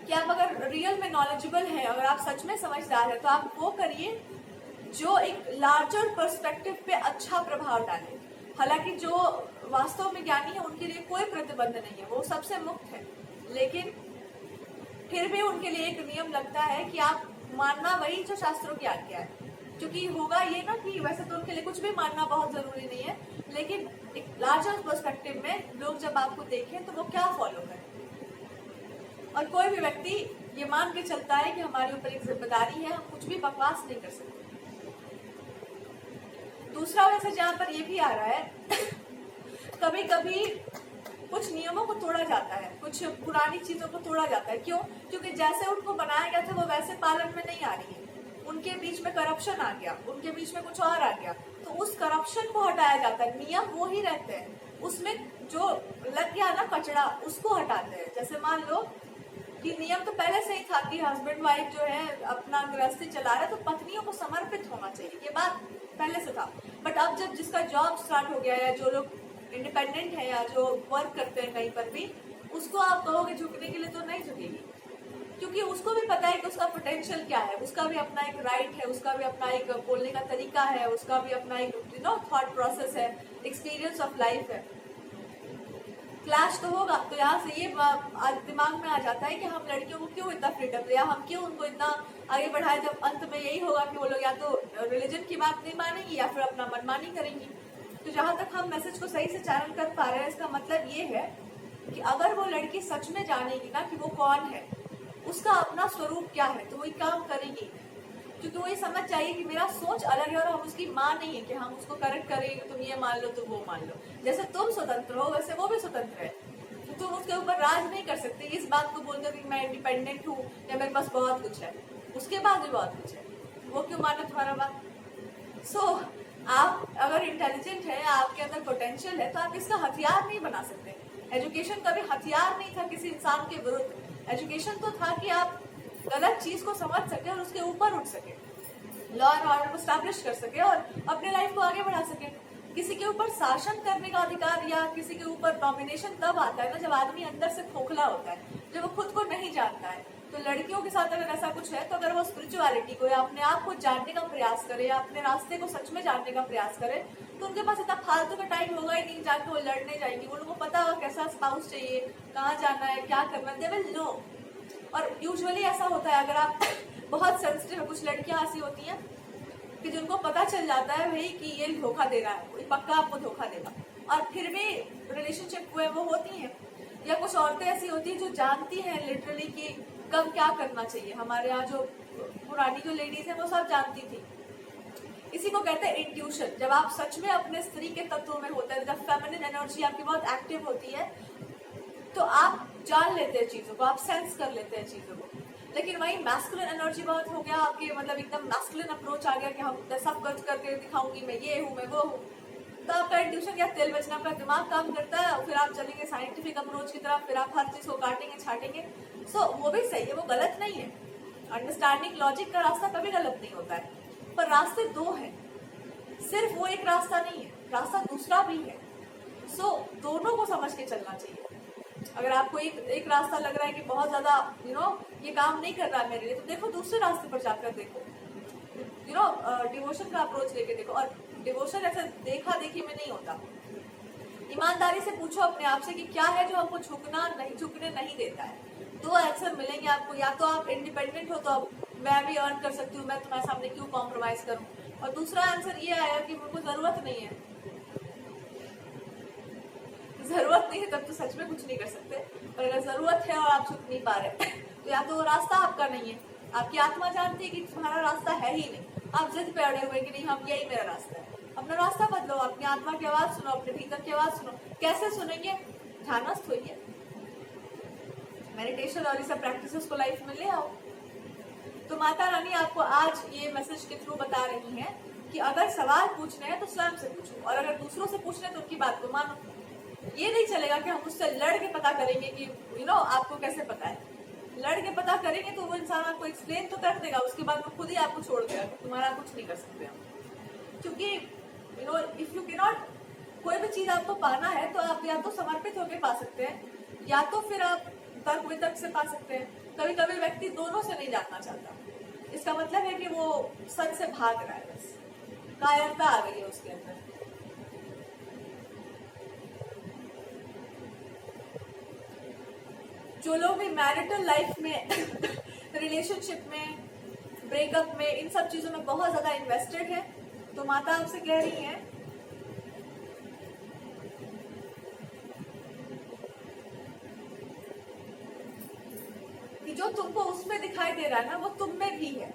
कि आप अगर रियल में नॉलेजेबल हैं, अगर आप सच में समझदार हैं, तो आप वो करिए जो एक लार्जर पर्सपेक्टिव पे अच्छा प्रभाव डाले। हालांकि जो वास्तव में ज्ञानी है उनके लिए कोई प्रतिबंध नहीं है, वो सबसे मुक्त है, लेकिन फिर भी उनके लिए एक नियम लगता है कि आप मानना वही जो शास्त्रों की आज्ञा है। क्योंकि होगा ये ना कि वैसे तो उनके लिए कुछ भी मानना बहुत जरूरी नहीं है, लेकिन एक लार्जर पर्सपेक्टिव में लोग जब आपको देखें तो वो क्या फॉलो करें। और कोई भी व्यक्ति ये मान के चलता है कि हमारे ऊपर एक जिम्मेदारी है, हम कुछ भी बकवास नहीं कर सकते। दूसरा वैसे जहाँ पर ये भी आ रहा है कभी कभी कुछ नियमों को तोड़ा जाता है, कुछ पुरानी चीजों को तोड़ा जाता है। क्यों? क्योंकि जैसे उनको बनाया गया था वो वैसे पालन में नहीं आ रही है, उनके बीच में करप्शन आ गया, उनके बीच में कुछ और आ गया, तो उस करप्शन को हटाया जाता है। नियम वो ही रहते हैं, उसमें जो लग गया ना कचरा उसको हटाते हैं। जैसे मान लो कि नियम तो पहले से ही था कि हस्बैंड वाइफ जो है अपना गृहस्थी चला रहे तो पत्नियों को समर्पित होना चाहिए, ये बात पहले से था। बट अब जब जिसका जॉब स्टार्ट हो गया या जो लोग इंडिपेंडेंट है या जो वर्क करते हैं कहीं पर भी, उसको आप कहोगे झुकने के लिए तो नहीं झुकेगी, क्योंकि उसको भी पता है कि उसका पोटेंशियल क्या है, उसका भी अपना एक राइट है, उसका भी अपना एक बोलने का तरीका है, उसका भी अपना एक थॉट प्रोसेस है, एक्सपीरियंस ऑफ लाइफ है। क्लैश तो होगा। तो यहाँ से ये दिमाग में आ जाता है कि हम लड़कियों को क्यों इतना फ्रीडम दिया, हम क्यों उनको इतना आगे बढ़ाए, जब अंत में यही होगा कि वो लोग या तो रिलीजन की बात नहीं मानेंगी या फिर अपना मनमानी करेंगी। तो जहां तक हम मैसेज को सही से चैनल कर पा रहे हैं, इसका मतलब ये है कि अगर वो लड़की सच में जानेगी ना कि वो कौन है, उसका अपना स्वरूप क्या है, तो वही काम करेगी। क्योंकि वो ये समझ चाहिए कि मेरा सोच अलग है और हम उसकी माँ नहीं है कि हम उसको करेक्ट करेंगे, तुम ये मान लो तुम वो मान लो। जैसे तुम स्वतंत्र हो वैसे वो भी स्वतंत्र है, तो तुम उसके ऊपर राज नहीं कर सकते इस बात को बोलकर कि मैं इंडिपेंडेंट हूँ या मेरे पास बहुत कुछ है, उसके पास भी बहुत कुछ है, वो क्यों मानो तुम्हारा बात। सो आप अगर इंटेलिजेंट है, आपके अंदर पोटेंशियल है, तो आप इसका हथियार नहीं बना सकते। एजुकेशन कभी हथियार नहीं था किसी इंसान के विरुद्ध। एजुकेशन तो था कि आप गलत चीज को समझ सके और उसके ऊपर उठ सके, लॉ एंड ऑर्डर को स्टैब्लिश कर सके और अपने लाइफ को आगे बढ़ा सके। किसी के ऊपर शासन करने का अधिकार या किसी के ऊपर डोमिनेशन तब आता है ना जब आदमी अंदर से खोखला होता है, जब वो खुद को नहीं जानता है। तो लड़कियों के साथ अगर ऐसा कुछ है, तो अगर वो स्पिरिचुअलिटी को या अपने आप को जानने का प्रयास करे या अपने रास्ते को सच में जानने का प्रयास करे, तो उनके पास इतना फालतू का टाइम होगा ही नहीं जाके वो लड़ने जाएंगी। उनको पता होगा कैसा स्पाउस चाहिए, कहाँ जाना है, क्या करना है, दे विल नो। और यूजुअली ऐसा होता है, अगर आप बहुत सेंसिटिव है, कुछ लड़कियां ऐसी होती हैं कि जिनको पता चल जाता है भाई कि ये धोखा दे रहा है, कोई पक्का आपको धोखा देगा, और फिर भी रिलेशनशिप में वो होती हैं। या कुछ औरतें ऐसी होती हैं जो जानती हैं लिटरली कि कब क्या करना चाहिए। हमारे यहाँ जो पुरानी जो लेडीज है वो सब जानती थी। इसी को कहते हैं इंट्यूशन। जब आप सच में अपने स्त्री के तत्व में होते हैं, जब फेमिनिन एनर्जी आपकी बहुत एक्टिव होती है, तो आप जान लेते हैं चीजों को, आप सेंस कर लेते हैं चीजों को। लेकिन वही मैस्कुलिन एनर्जी बहुत हो गया आपके, मतलब एकदम मैस्कुलिन अप्रोच आ गया कि हम सब कुछ करके दिखाऊंगी, मैं ये हूँ, मैं वो हूँ, तो आपका इंट्यूशन या तेल बचना, आपका दिमाग काम करता है, फिर आप चलेंगे साइंटिफिक अप्रोच की तरफ, फिर आप हर चीज को काटेंगे छाटेंगे। सो वो भी सही है, वो गलत नहीं है। अंडरस्टैंडिंग लॉजिक का रास्ता कभी गलत नहीं होता है, पर रास्ते दो हैं, सिर्फ वो एक रास्ता नहीं है, रास्ता दूसरा भी है। सो दोनों को समझ के चलना चाहिए। अगर आपको एक रास्ता लग रहा है कि बहुत ज्यादा ये काम नहीं कर रहा है मेरे लिए, तो देखो दूसरे रास्ते पर जाकर देखो, डिवोशन का अप्रोच लेके देखो। और डिवोशन ऐसा देखा देखी में नहीं होता। ईमानदारी से पूछो अपने आप से कि क्या है जो हमको झुकने नहीं देता है। दो आंसर मिलेंगे आपको, या तो आप इंडिपेंडेंट हो तो अब मैं भी अर्न कर सकती हूँ, मैं तुम्हारे सामने क्यों कॉम्प्रोमाइज करूँ, और दूसरा आंसर ये आया कि मुझको जरूरत नहीं है। जरूरत नहीं है तब तो सच में कुछ नहीं कर सकते, और अगर जरूरत है और आप झुक नहीं पा रहे तो या तो वो रास्ता आपका नहीं है, आपकी आत्मा जानती है कि तुम्हारा रास्ता है ही नहीं, आप जिद पे अड़े हुए कि नहीं हम यही मेरा रास्ता है। अपना रास्ता बदलो, अपनी आत्मा की आवाज सुनो, अपने भीतर की आवाज सुनो। कैसे सुनेंगे? ध्यानस्थ होइए, मेडिटेशन और ये सब प्रैक्टिसेस को लाइफ में ले आओ। तो माता रानी आपको आज ये मैसेज के थ्रू बता रही है कि अगर सवाल पूछने हैं तो स्वयं से पूछो, और अगर दूसरों से पूछने तो उनकी बात को मानो। ये नहीं चलेगा कि हम उससे लड़ के पता करेंगे कि आपको कैसे पता है। लड़ के पता करेंगे तो वो इंसान आपको एक्सप्लेन तो कर देगा, उसके बाद वो खुद ही आपको छोड़ देगा, तुम्हारा कुछ नहीं कर सकते हम। क्योंकि इफ यू कैन नॉट, कोई भी चीज आपको पाना है तो आप या तो समर्पित होकर पा सकते हैं, या तो फिर आप तर्क वितर्क से पा सकते हैं। कभी कभी व्यक्ति दोनों से नहीं जानना चाहता, इसका मतलब है कि वो सच से भाग रहा है, बस कायरता आ गई है उसके अंदर। जो लोग भी मैरिटल लाइफ में रिलेशनशिप में, ब्रेकअप में, इन सब चीजों में बहुत ज्यादा इन्वेस्टेड है, तो माता आपसे कह रही है कि जो तुमको उसमें दिखाई दे रहा है ना, वो तुम में भी है।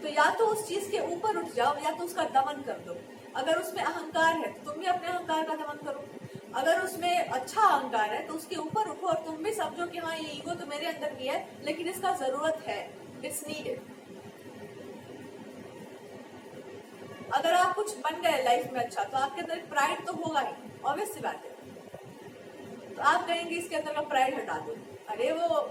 तो या तो उस चीज के ऊपर उठ जाओ या तो उसका दमन कर दो। अगर उसमें अहंकार है तो तुम भी अपने अहंकार का दमन करो। अगर उसमें अच्छा अहंकार है तो उसके ऊपर उठो और तुम भी समझो कि हाँ, ये ईगो तो मेरे अंदर भी है, लेकिन इसका जरूरत है, इट्स नीडेड। अगर आप कुछ बन गए लाइफ में अच्छा, तो आपके अंदर प्राइड तो होगा ही, ऑब्वियस सी बात है। तो आप कहेंगे इसके अंदर का प्राइड हटा दो। अरे वो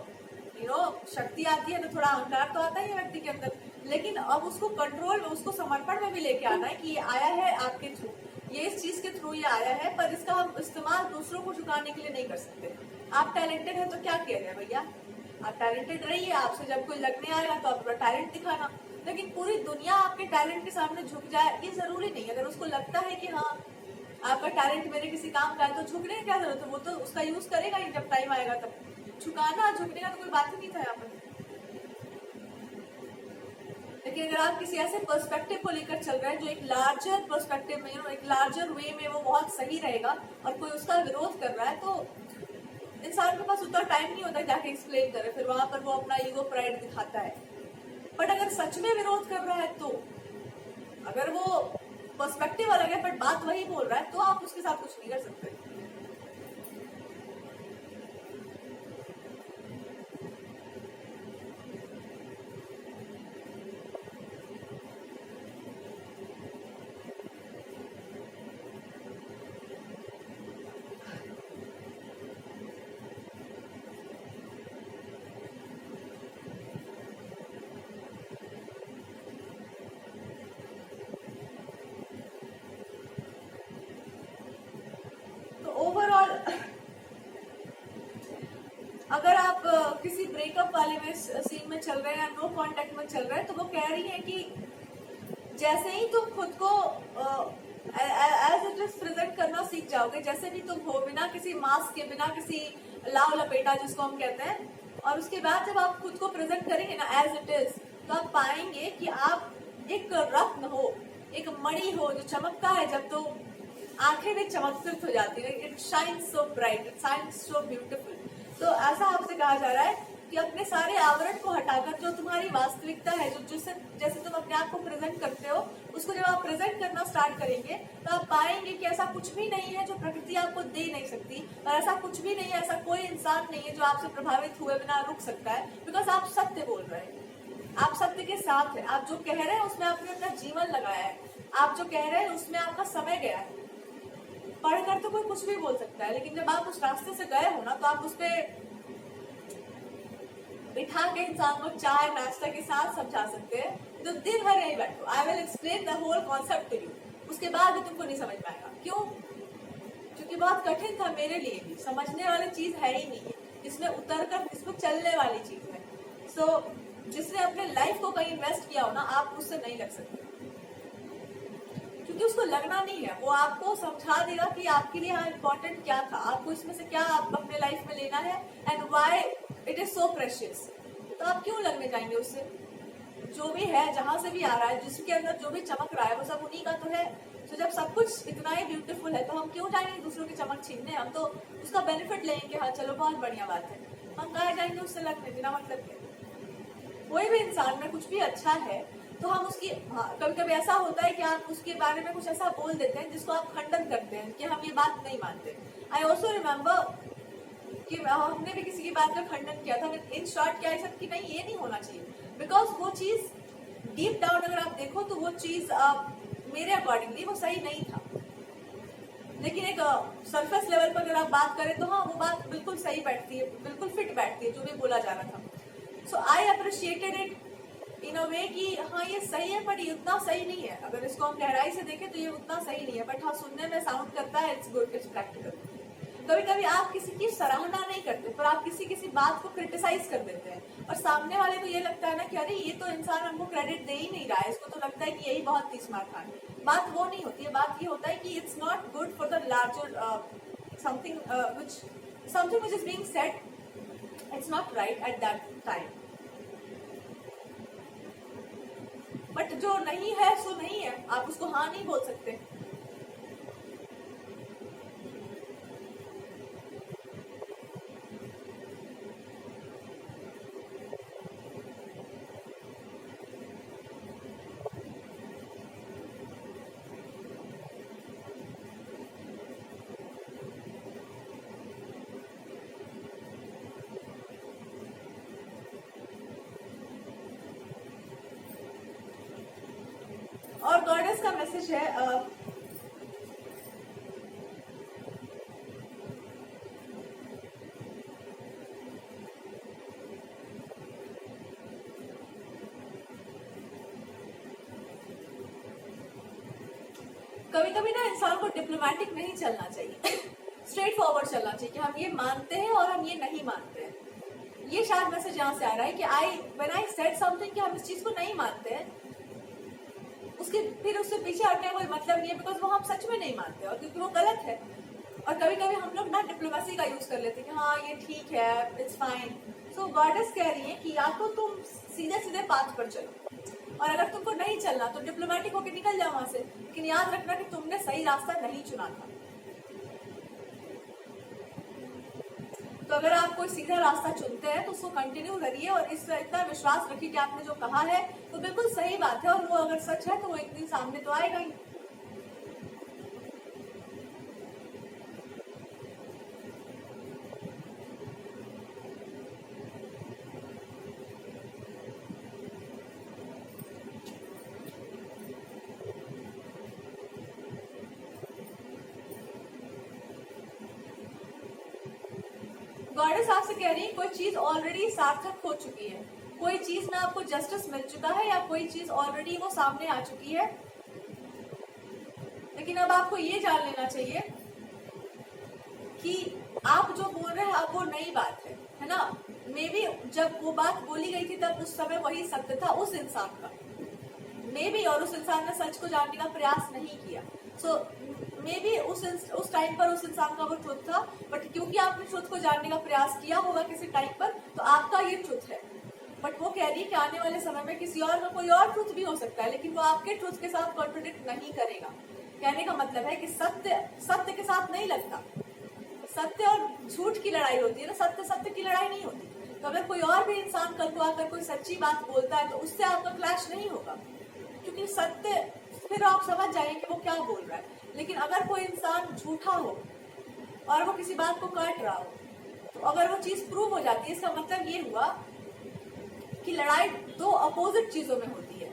शक्ति आती है तो थोड़ा अहंकार तो आता ही है व्यक्ति के अंदर, लेकिन अब उसको कंट्रोल में, उसको समर्पण में भी लेके आना है कि ये आया है आपके थ्रू, ये इस चीज के थ्रू ये आया है, पर इसका हम इस्तेमाल दूसरों को झुकाने के लिए नहीं कर सकते। आप टैलेंटेड है तो क्या कह रहे हैं भैया, आप टैलेंटेड रहिए, आपसे जब कोई लगने आएगा तो अपना टैलेंट दिखाना, लेकिन पूरी दुनिया आपके टैलेंट के सामने झुक जाए ये जरूरी नहीं। अगर उसको लगता है कि हाँ आपका टैलेंट मेरे किसी काम का है, तो झुकने की क्या जरूरत है, वो तो उसका यूज करेगा ही जब टाइम आएगा तब। झुकाना झुकने का तो कोई बात ही नहीं था यहाँ पर। लेकिन अगर आप किसी ऐसे पर्सपेक्टिव को लेकर चल रहे हैं जो एक लार्जर पर्सपेक्टिव में, एक लार्जर वे में वो बहुत सही रहेगा, और कोई उसका विरोध कर रहा है, तो इंसान के पास उतना टाइम नहीं होता जाके एक्सप्लेन करे, फिर वहां पर वो अपना ईगो प्राइड दिखाता है। बट अगर सच में विरोध कर रहा है, तो अगर वो पर्सपेक्टिव अलग है बट बात वही बोल रहा है, तो आप उसके साथ कुछ नहीं कर सकते। ओवरऑल अगर आप किसी ब्रेकअप वाले में सीन में चल रहे हैं, नो कांटेक्ट में चल रहे हैं, तो वो कह रही है कि जैसे ही तुम खुद को एज इट इज प्रेजेंट करना सीख जाओगे, जैसे भी तुम हो, बिना किसी मास्क के, बिना किसी लाव लपेटा जिसको हम कहते हैं, और उसके बाद जब आप खुद को प्रेजेंट करेंगे ना एज इट इज, तो आप पाएंगे कि आप एक रत्न हो, एक मणि हो जो चमकता है, जब तो आंखें भी चमत्कृत हो जाती है, it shines so bright, it shines so beautiful. तो ऐसा आपसे कहा जा रहा है कि अपने सारे आवरण को हटाकर जो तुम्हारी वास्तविकता है, जो जिससे जैसे तुम अपने आप को प्रेजेंट करते हो, उसको जब आप प्रेजेंट करना स्टार्ट करेंगे तो आप पाएंगे कि ऐसा कुछ भी नहीं है जो प्रकृति आपको दे नहीं सकती, और ऐसा कुछ भी नहीं है, ऐसा कोई इंसान नहीं है जो आपसे प्रभावित हुए बिना रुक सकता है, बिकॉज आप सत्य बोल रहे हैं, आप सत्य के साथ हैं, आप जो कह रहे हैं उसमें आपने अपना जीवन लगाया है, आप जो कह रहे हैं उसमें आपका समय गया है। पढ़कर तो कोई कुछ भी बोल सकता है, लेकिन जब आप उस रास्ते से गए हो ना, तो आप उस पर बिठा के इंसान को चाय नाश्ता के साथ समझा सकते हैं, तो दिन भर यही बैठो, I will explain the whole concept to you, उसके बाद भी तुमको नहीं समझ में आएगा। क्यों? क्योंकि बहुत कठिन था मेरे लिए भी, समझने वाली चीज है ही नहीं है, इसमें उतर कर इसमें चलने वाली चीज है। सो जिसने अपने लाइफ को कहीं इन्वेस्ट किया हो ना, आप उससे नहीं लग सकते, क्योंकि उसको लगना नहीं है, वो आपको समझा देगा कि आपके लिए हाँ इम्पोर्टेंट क्या था, आपको इसमें से क्या आप अपने लाइफ में लेना है, and why it is so precious. तो आप क्यों लगने जाएंगे उससे? जो भी है, जहां से भी आ रहा है, जिसके अंदर जो भी चमक रहा है, वो सब उन्हीं का तो है। तो जब सब कुछ इतना ही ब्यूटीफुल है, तो हम क्यों जाएंगे दूसरों की चमक छीनने? हम तो उसका बेनिफिट लेंगे, हाँ चलो बहुत बढ़िया बात है, हम कहाँ जाएंगे उससे लगने बिना मतलब के। कोई भी इंसान में कुछ भी अच्छा है तो हम उसकी, कभी कभी ऐसा होता है कि आप उसके बारे में कुछ ऐसा बोल देते हैं जिसको आप खंडन करते हैं कि हम ये बात नहीं मानते। आई ऑल्सो रिमेम्बर कि हमने भी किसी की बात का खंडन किया था, इन शॉर्ट क्या है कि नहीं ये नहीं होना चाहिए, बिकॉज वो चीज डीप डाउन अगर आप देखो तो वो चीज मेरे अकॉर्डिंगली वो सही नहीं था, लेकिन एक सरफेस लेवल पर अगर आप बात करें तो हाँ वो बात बिल्कुल सही बैठती है, बिल्कुल फिट बैठती है जो भी बोला जा रहा था। सो आई अप्रिशिएटेड इट इन अ वे कि हाँ ये सही है, बट ये उतना सही नहीं है। अगर इसको हम गहराई से देखें तो ये उतना सही नहीं है, बट हाँ सुनने में साउंड करता है, इट्स गुड, इट्स प्रैक्टिकल। कभी कभी आप किसी की सराहना नहीं करते पर आप किसी बात को क्रिटिसाइज कर देते हैं और सामने वाले को ये लगता है ना कि अरे ये तो इंसान हमको क्रेडिट दे ही नहीं रहा है, इसको तो लगता है कि यही बहुत स्मार्ट था। बात वो नहीं होती है, बात ये होता है कि it's not good for the larger something which is being said, it's not right at that time. But जो नहीं है सो नहीं है, आप उसको हाँ नहीं बोल सकते। और गॉडेस का मैसेज है कभी कभी ना इंसान को डिप्लोमेटिक नहीं चलना चाहिए, स्ट्रेट फॉरवर्ड चलना चाहिए कि हम ये मानते हैं और हम ये नहीं मानते हैं। ये शायद मैसेज यहाँ से आ रहा है कि व्हेन आई सेड समथिंग कि हम इस चीज को नहीं मानते हैं, उसके फिर उससे पीछे हटने का कोई मतलब नहीं है, बिकॉज वो हम सच में नहीं मानते और क्योंकि वो गलत है। और कभी कभी हम लोग ना डिप्लोमेसी का यूज कर लेते हैं कि हाँ ये ठीक है, इट्स फाइन। सो गॉडेस कह रही है कि या तो तुम सीधे सीधे पाथ पर चलो और अगर तुमको नहीं चलना तो डिप्लोमेटिक होकर निकल जाओ वहां से, लेकिन याद रखना कि तुमने सही रास्ता नहीं चुना था। तो अगर आप कोई सीधा रास्ता चुनते हैं तो उसको कंटिन्यू करिए और इस इतना विश्वास रखिए कि आपने जो कहा है वो बिल्कुल सही बात है और वो अगर सच है तो वो एक दिन सामने तो आएगा ही। गॉडेस आपसे कह रही है कोई चीज ऑलरेडी सार्थक हो चुकी है, कोई चीज में आपको जस्टिस मिल चुका है या कोई चीज ऑलरेडी वो सामने आ चुकी है। लेकिन अब आपको ये जान लेना चाहिए कि आप जो बोल रहे हैं अब वो नई बात है ना। मे बी जब वो बात बोली गई थी तब उस समय वही सत्य था उस इंसान का, मे बी, और उस इंसान ने सच को जानने का प्रयास नहीं किया। सो मे बी उस टाइम पर उस इंसान का वो ट्रुथ था, बट क्योंकि आपने ट्रुथ को जानने का प्रयास किया होगा किसी टाइम पर तो आपका ये ट्रुथ है। बट वो कह रही है कि आने वाले समय में किसी और का कोई और ट्रुथ भी हो सकता है, लेकिन वो आपके ट्रुथ के साथ कॉन्ट्रोडिक्ट नहीं करेगा। कहने का मतलब है कि सत्य के साथ नहीं लगता। सत्य और झूठ की लड़ाई होती है ना, सत्य की लड़ाई नहीं होती। तो अगर कोई और भी इंसान कल को आकर कोई सच्ची बात बोलता है तो उससे आपका क्लैश नहीं होगा, क्योंकि सत्य फिर आप समझ जाएंगे कि वो क्या बोल रहा है। लेकिन अगर कोई इंसान झूठा हो और वो किसी बात को काट रहा हो तो अगर वो चीज प्रूव हो जाती है, इसका मतलब ये हुआ कि लड़ाई दो अपोजिट चीजों में होती है।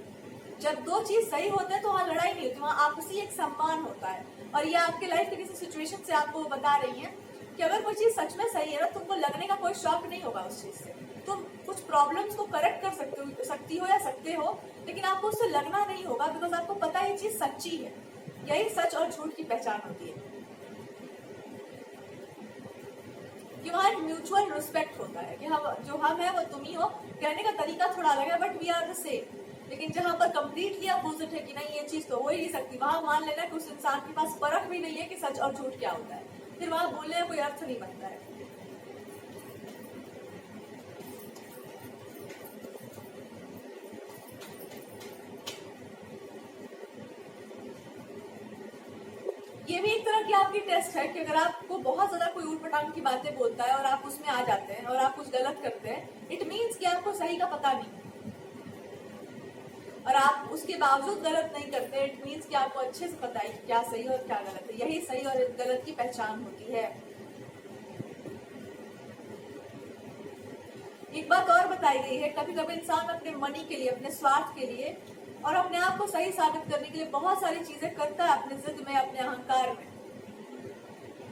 जब दो चीज सही होते हैं तो वहाँ लड़ाई नहीं होती, वहाँ आपसी एक सम्मान होता है। और ये आपके लाइफ के किसी सिचुएशन से आपको बता रही है कि अगर कोई चीज सच में सही है ना, तुमको लगने का कोई शौक नहीं होगा उस चीज से। तुम कुछ प्रॉब्लम्स को करेक्ट कर सकती हो या सकते हो, लेकिन आपको उससे लगना नहीं होगा, बिकॉज आपको पता है ये चीज सच्ची है। यही सच और झूठ की पहचान होती है कि वहाँ एक म्यूचुअल रिस्पेक्ट होता है कि हम जो हम है वो तुम ही हो। कहने का तरीका थोड़ा अलग है but we are the same. लेकिन जहाँ पर कंप्लीटली अपोजिट है कि नहीं ये चीज तो हो ही नहीं सकती, वहां मान लेना कि उस इंसान के पास परख भी नहीं है कि सच और झूठ क्या होता है, फिर वहां बोलने का कोई अर्थ नहीं बनता है। ये भी एक तरह की आपकी टेस्ट है कि अगर आपको बहुत ज्यादा कोई ऊट पटांग की बातें बोलता है और आप उसमें आ जाते हैं और आप कुछ गलत करते हैं, इट मीन्स कि आपको सही का पता नहीं और आप उसके बावजूद गलत नहीं करते, इट मीन्स कि आपको अच्छे से पता है कि क्या सही और क्या गलत है। यही सही और गलत की पहचान होती है। एक बात और बताई गई है, कभी कभी इंसान अपने मनी के लिए, अपने स्वार्थ के लिए और अपने आप को सही साबित करने के लिए बहुत सारी चीजें करता है अपने जिद में, अपने अहंकार में।